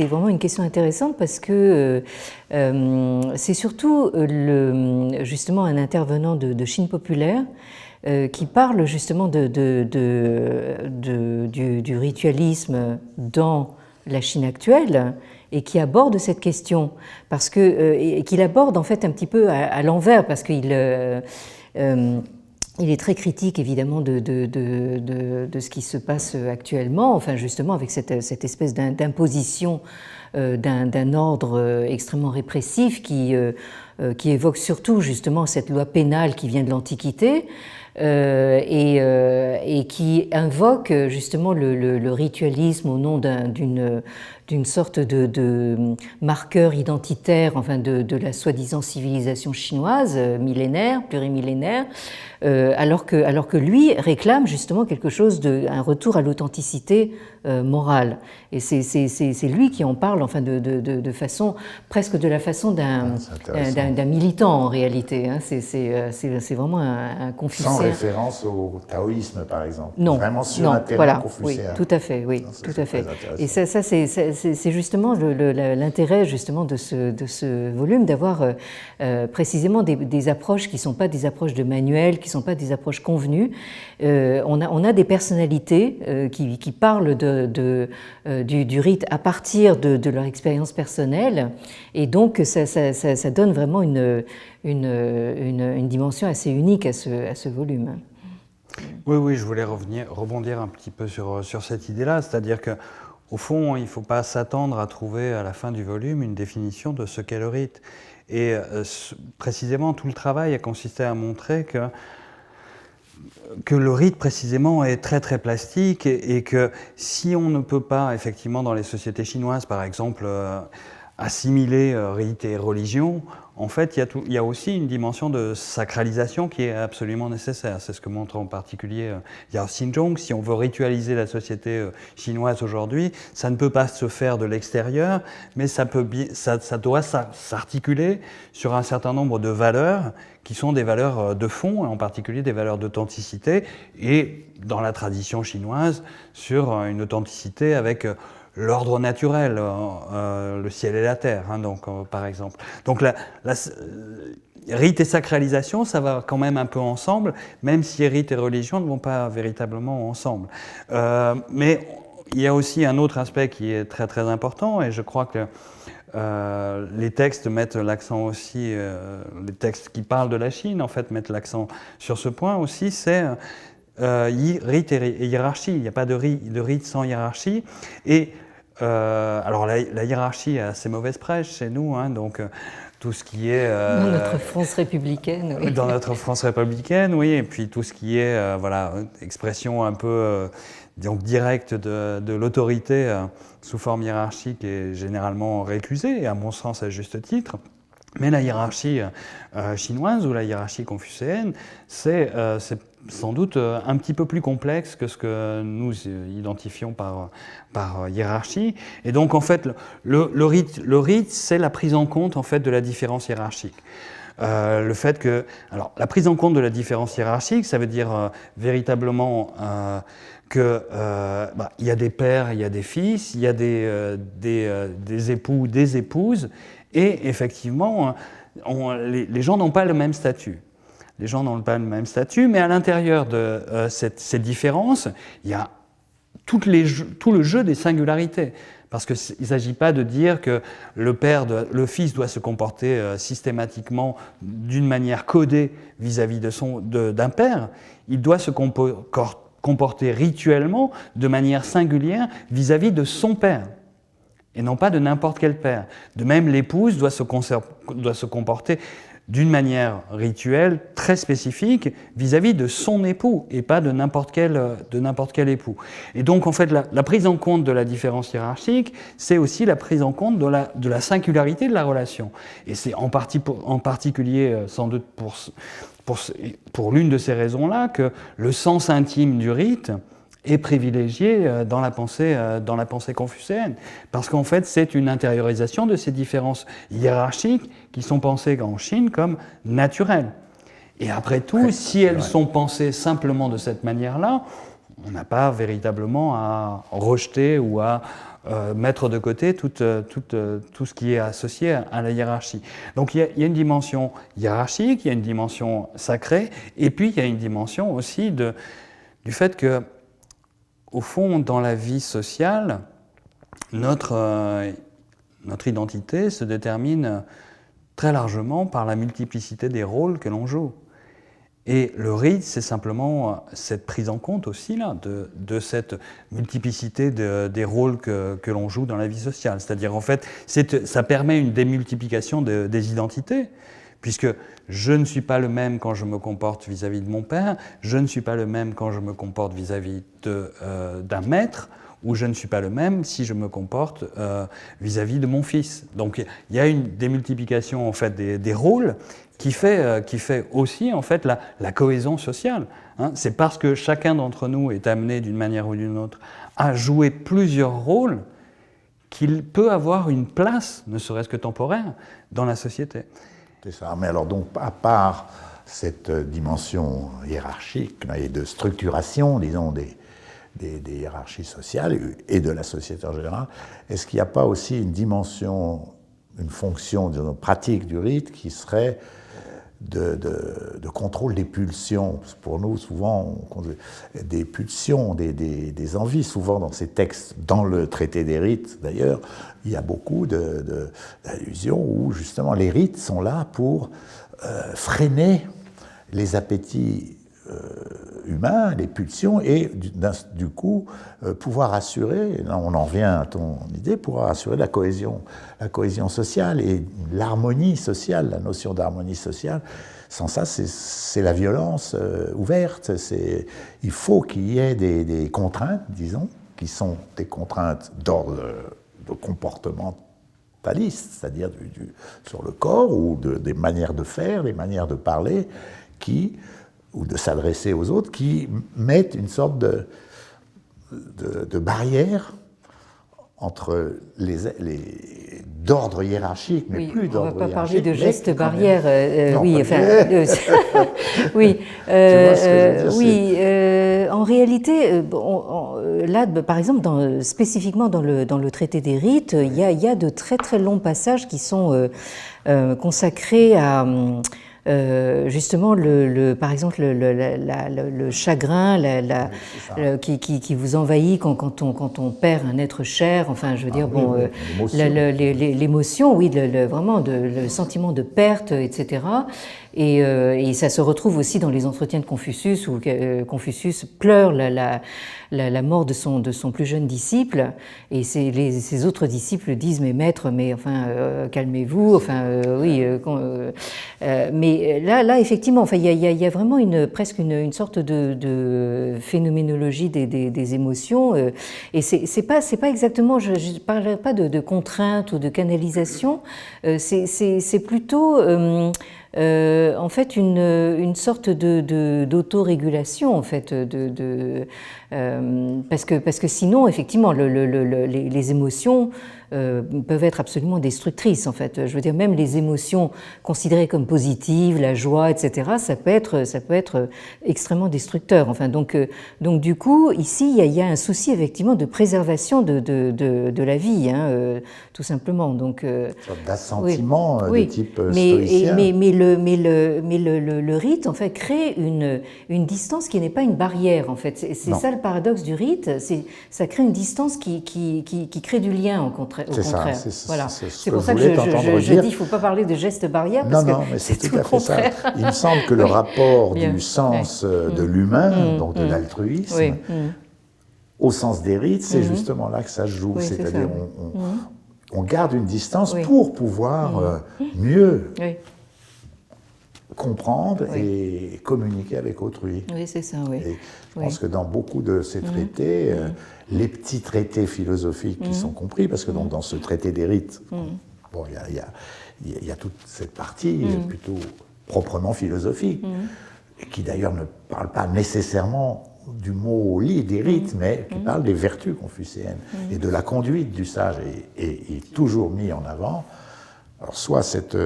vraiment une question intéressante parce que c'est surtout justement un intervenant de Chine populaire qui parle justement du ritualisme dans la Chine actuelle et qui aborde cette question parce que et qu'il aborde en fait un petit peu à l'envers parce qu'il il est très critique évidemment de ce qui se passe actuellement, enfin justement avec cette espèce d'imposition d'un ordre extrêmement répressif qui évoque surtout justement cette loi pénale qui vient de l'Antiquité et qui invoque justement le ritualisme au nom d'une sorte de marqueur identitaire, enfin de la soi-disant civilisation chinoise millénaire, plurimillénaire, alors que lui réclame justement quelque chose un retour à l'authenticité morale. Et c'est lui qui en parle, enfin de façon presque de la façon d'un militant en réalité. Hein. C'est vraiment un confucéen. Sans référence au taoïsme, par exemple. Non, vraiment sur un terrain confucéen. Oui, tout à fait, oui, tout à fait. Et ça c'est justement l'intérêt justement de ce volume, d'avoir précisément des approches qui ne sont pas des approches de manuel, qui ne sont pas des approches convenues. On a des personnalités qui parlent du rite à partir de leur expérience personnelle, et donc ça donne vraiment une dimension assez unique à ce volume. Oui, je voulais rebondir un petit peu sur cette idée-là, c'est-à-dire que au fond, il ne faut pas s'attendre à trouver à la fin du volume une définition de ce qu'est le rite. Et précisément, tout le travail a consisté à montrer que le rite, précisément, est très très plastique et que si on ne peut pas, effectivement, dans les sociétés chinoises, par exemple, assimiler rite et religion, en fait, il y a aussi une dimension de sacralisation qui est absolument nécessaire. C'est ce que montre en particulier Yao Xinzhong. Si on veut ritualiser la société chinoise aujourd'hui, ça ne peut pas se faire de l'extérieur, mais ça doit s'articuler sur un certain nombre de valeurs qui sont des valeurs de fond, en particulier des valeurs d'authenticité, et dans la tradition chinoise, sur une authenticité avec l'ordre naturel, le ciel et la terre, hein, donc, par exemple. Donc rite et sacralisation, ça va quand même un peu ensemble, même si rite et religion ne vont pas véritablement ensemble. Mais il y a aussi un autre aspect qui est très très important, et je crois que les textes mettent l'accent aussi, les textes qui parlent de la Chine, en fait, mettent l'accent sur ce point aussi, c'est rite et hiérarchie. Il n'y a pas de rite sans hiérarchie. Et alors la hiérarchie a assez mauvaise presse chez nous, hein, donc tout ce qui est dans notre France républicaine. Oui. Dans notre France républicaine, oui, et puis tout ce qui est voilà, expression un peu donc directe de l'autorité sous forme hiérarchique est généralement récusée, et à mon sens à juste titre. Mais la hiérarchie chinoise ou la hiérarchie confucéenne, c'est sans doute un petit peu plus complexe que ce que nous identifions par hiérarchie. Et donc, en fait, le rite, c'est la prise en compte en fait, de la différence hiérarchique. Le fait que... Alors, la prise en compte de la différence hiérarchique, ça veut dire véritablement qu'il y a des pères, il y a des fils, il y a des époux, des épouses, et effectivement, les gens n'ont pas le même statut. Les gens n'ont pas le même statut, mais à l'intérieur de ces différences, il y a tout le jeu des singularités. Parce qu'il ne s'agit pas de dire que le fils doit se comporter systématiquement d'une manière codée vis-à-vis d'un père. Il doit se comporter rituellement de manière singulière vis-à-vis de son père, et non pas de n'importe quel père. De même, l'épouse doit se comporter d'une manière rituelle très spécifique vis-à-vis de son époux et pas de n'importe quel époux. Et donc, en fait, la prise en compte de la différence hiérarchique, c'est aussi la prise en compte de la singularité de la relation. Et c'est en particulier, sans doute pour l'une de ces raisons-là, que le sens intime du rite est privilégiée dans la pensée confucéenne. Parce qu'en fait, c'est une intériorisation de ces différences hiérarchiques qui sont pensées en Chine comme naturelles. Et après tout, si elles sont pensées simplement de cette manière-là, on n'a pas véritablement à rejeter ou à mettre de côté tout ce qui est associé à la hiérarchie. Donc il y a une dimension hiérarchique, il y a une dimension sacrée, et puis il y a une dimension aussi du fait que, au fond, dans la vie sociale, notre identité se détermine très largement par la multiplicité des rôles que l'on joue. Et le rite, c'est simplement cette prise en compte aussi là, de cette multiplicité des rôles que l'on joue dans la vie sociale. C'est-à-dire, en fait, ça permet une démultiplication des identités, puisque je ne suis pas le même quand je me comporte vis-à-vis de mon père, je ne suis pas le même quand je me comporte vis-à-vis d'un maître, ou je ne suis pas le même si je me comporte vis-à-vis de mon fils. Donc il y a une démultiplication en fait des rôles qui fait aussi en fait la cohésion sociale. Hein. C'est parce que chacun d'entre nous est amené d'une manière ou d'une autre à jouer plusieurs rôles qu'il peut avoir une place, ne serait-ce que temporaire, dans la société. C'est ça. Mais alors donc, à part cette dimension hiérarchique et de structuration, disons, des hiérarchies sociales et de la société en général, est-ce qu'il n'y a pas aussi une dimension, une fonction, disons, pratique du rite qui serait de contrôle des pulsions? Pour nous, souvent, des pulsions, des envies, souvent dans ces textes, dans le traité des rites d'ailleurs, il y a beaucoup d'allusions où justement les rites sont là pour freiner les appétits humains, les pulsions, et du coup pouvoir assurer, là on en revient à ton idée, pouvoir assurer la cohésion sociale et l'harmonie sociale, la notion d'harmonie sociale. Sans ça, c'est la violence ouverte. Il faut qu'il y ait des contraintes, disons, qui sont des contraintes d'ordre de comportementaliste, c'est-à-dire sur le corps, ou des manières de faire, des manières de parler, ou de s'adresser aux autres, qui mettent une sorte de barrière entre d'ordre hiérarchique, mais plus d'ordre hiérarchique. On ne va pas parler de gestes barrières. Oui, enfin, oui. En réalité, là, par exemple, spécifiquement dans le traité des rites, il y a de très très longs passages qui sont consacrés à justement, par exemple, le chagrin qui vous envahit quand on perd un être cher, enfin, je veux dire, l'émotion, oui, vraiment, le sentiment de perte, etc. Et ça se retrouve aussi dans les entretiens de Confucius, où Confucius pleure la mort de son plus jeune disciple, et ses autres disciples disent « Mais maître, mais enfin, calmez-vous, enfin, oui. » Mais là, effectivement, enfin, il y a vraiment presque une sorte de phénoménologie des émotions, et c'est pas exactement, je ne parlerai pas de contrainte ou de canalisation, c'est plutôt en fait une sorte d'autorégulation, en fait, parce que sinon, effectivement, les émotions peuvent être absolument destructrices, en fait. Je veux dire, même les émotions considérées comme positives, la joie, etc., ça peut être extrêmement destructeur. Enfin, donc du coup, ici, il y a un souci effectivement de préservation de la vie, hein, tout simplement. Donc, d'assentiment de type stoïcien. Mais le rite, en fait, crée une distance qui n'est pas une barrière, en fait. C'est ça le paradoxe du rite. Ça crée une distance qui crée du lien, au contraire. Voilà. C'est pour ça que je dis qu'il ne faut pas parler de gestes barrières, parce que c'est tout le contraire. Ça. Il me semble que le rapport du sens de l'humain, donc de l'altruisme, au sens des rites, c'est justement là que ça se joue. C'est-à-dire on garde une distance pour pouvoir mieux comprendre et communiquer avec autrui. Oui, c'est ça, oui. Et je pense que dans beaucoup de ces traités, les petits traités philosophiques qui sont compris, parce que donc dans ce traité des rites, bon, il y a toute cette partie plutôt proprement philosophique, et qui d'ailleurs ne parle pas nécessairement du mot lit, des rites, mais qui parle des vertus confucéennes et de la conduite du sage est toujours mis en avant. Alors, soit cette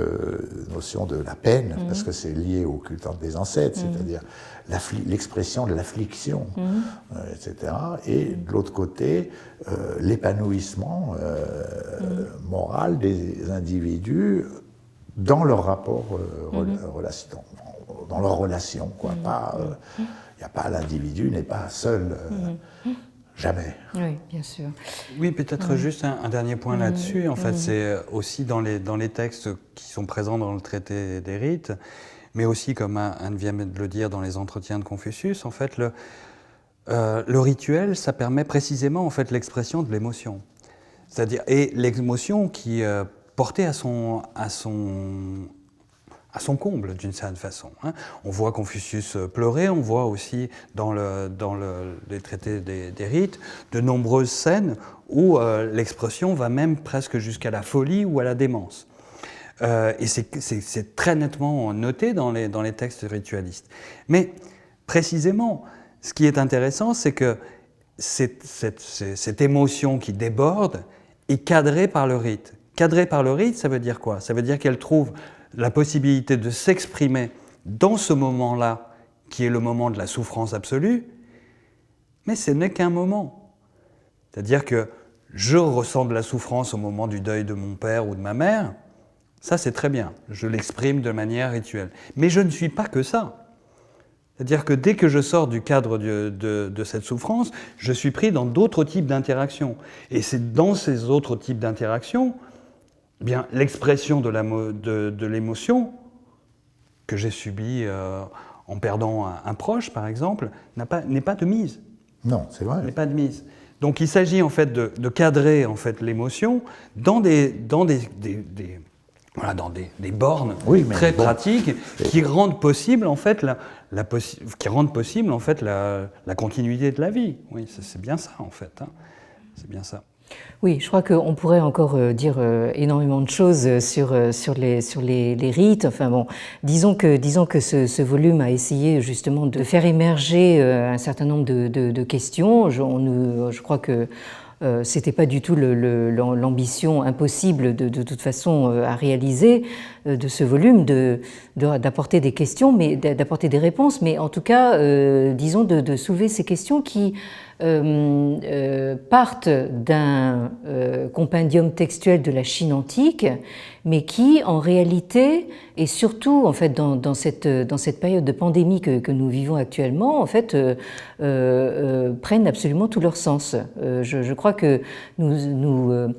notion de la peine, parce que c'est lié au culte des ancêtres, c'est-à-dire l'expression de l'affliction, etc. Et de l'autre côté, l'épanouissement moral des individus dans leur rapport, dans leur relation, quoi. Il n'y a pas l'individu n'est pas seul. Jamais. Oui, bien sûr. Oui, peut-être juste un dernier point là-dessus. En fait, c'est aussi dans les textes qui sont présents dans le traité des rites, mais aussi, comme Anne vient de le dire, dans les entretiens de Confucius, en fait, le rituel, ça permet précisément en fait, l'expression de l'émotion. C'est-à-dire, et l'émotion qui est portée à son comble, d'une certaine façon. On voit Confucius pleurer, on voit aussi dans les traités des rites de nombreuses scènes où l'expression va même presque jusqu'à la folie ou à la démence. Et c'est très nettement noté dans les textes ritualistes. Mais précisément, ce qui est intéressant, c'est que cette émotion qui déborde est cadrée par le rite. Cadrée par le rite, ça veut dire quoi? Ça veut dire qu'elle trouve la possibilité de s'exprimer dans ce moment-là, qui est le moment de la souffrance absolue, mais ce n'est qu'un moment. C'est-à-dire que je ressens de la souffrance au moment du deuil de mon père ou de ma mère, ça c'est très bien, je l'exprime de manière rituelle. Mais je ne suis pas que ça. C'est-à-dire que dès que je sors du cadre de cette souffrance, je suis pris dans d'autres types d'interactions. Et c'est dans ces autres types d'interactions, eh bien, l'expression de l'émotion que j'ai subie en perdant un proche, par exemple, n'est pas de mise. Non, c'est vrai. N'est pas de mise. Donc il s'agit en fait de cadrer en fait l'émotion dans des bornes très pratiques qui rendent possible en fait la continuité de la vie. Oui, c'est bien ça en fait. C'est bien ça. Oui, je crois qu'on pourrait encore dire énormément de choses sur les rites. Enfin bon, disons que ce volume a essayé justement de faire émerger un certain nombre de questions. Je crois que c'était pas du tout l'ambition impossible de toute façon à réaliser de ce volume, d'apporter des questions, mais d'apporter des réponses, mais en tout cas, disons, de soulever ces questions qui partent d'un compendium textuel de la Chine antique, mais qui, en réalité, et surtout en fait dans cette période de pandémie que nous vivons actuellement, en fait, prennent absolument tout leur sens. Je crois que nous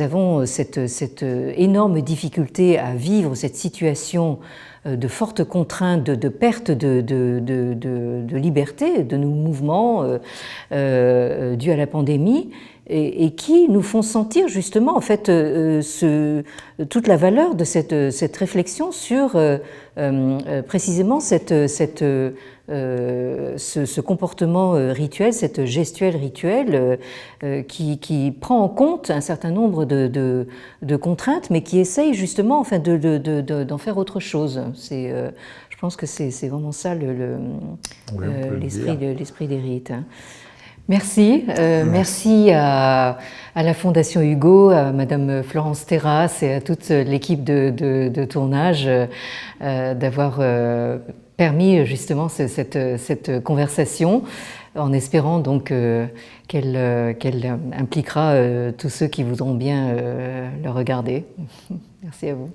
avons cette énorme difficulté à vivre cette situation de fortes contraintes, de perte de liberté, de nos mouvements dus à la pandémie, et qui nous font sentir justement en fait toute la valeur de cette réflexion sur précisément ce comportement rituel, cette gestuelle rituelle qui prend en compte un certain nombre de contraintes, mais qui essaye justement enfin d'en faire autre chose. Je pense que c'est vraiment ça l'esprit des rites. Merci. Merci à la Fondation Hugo, à Madame Florence Terrasse et à toute l'équipe de tournage d'avoir permis justement cette conversation, en espérant donc qu'elle impliquera tous ceux qui voudront bien le regarder. Merci à vous.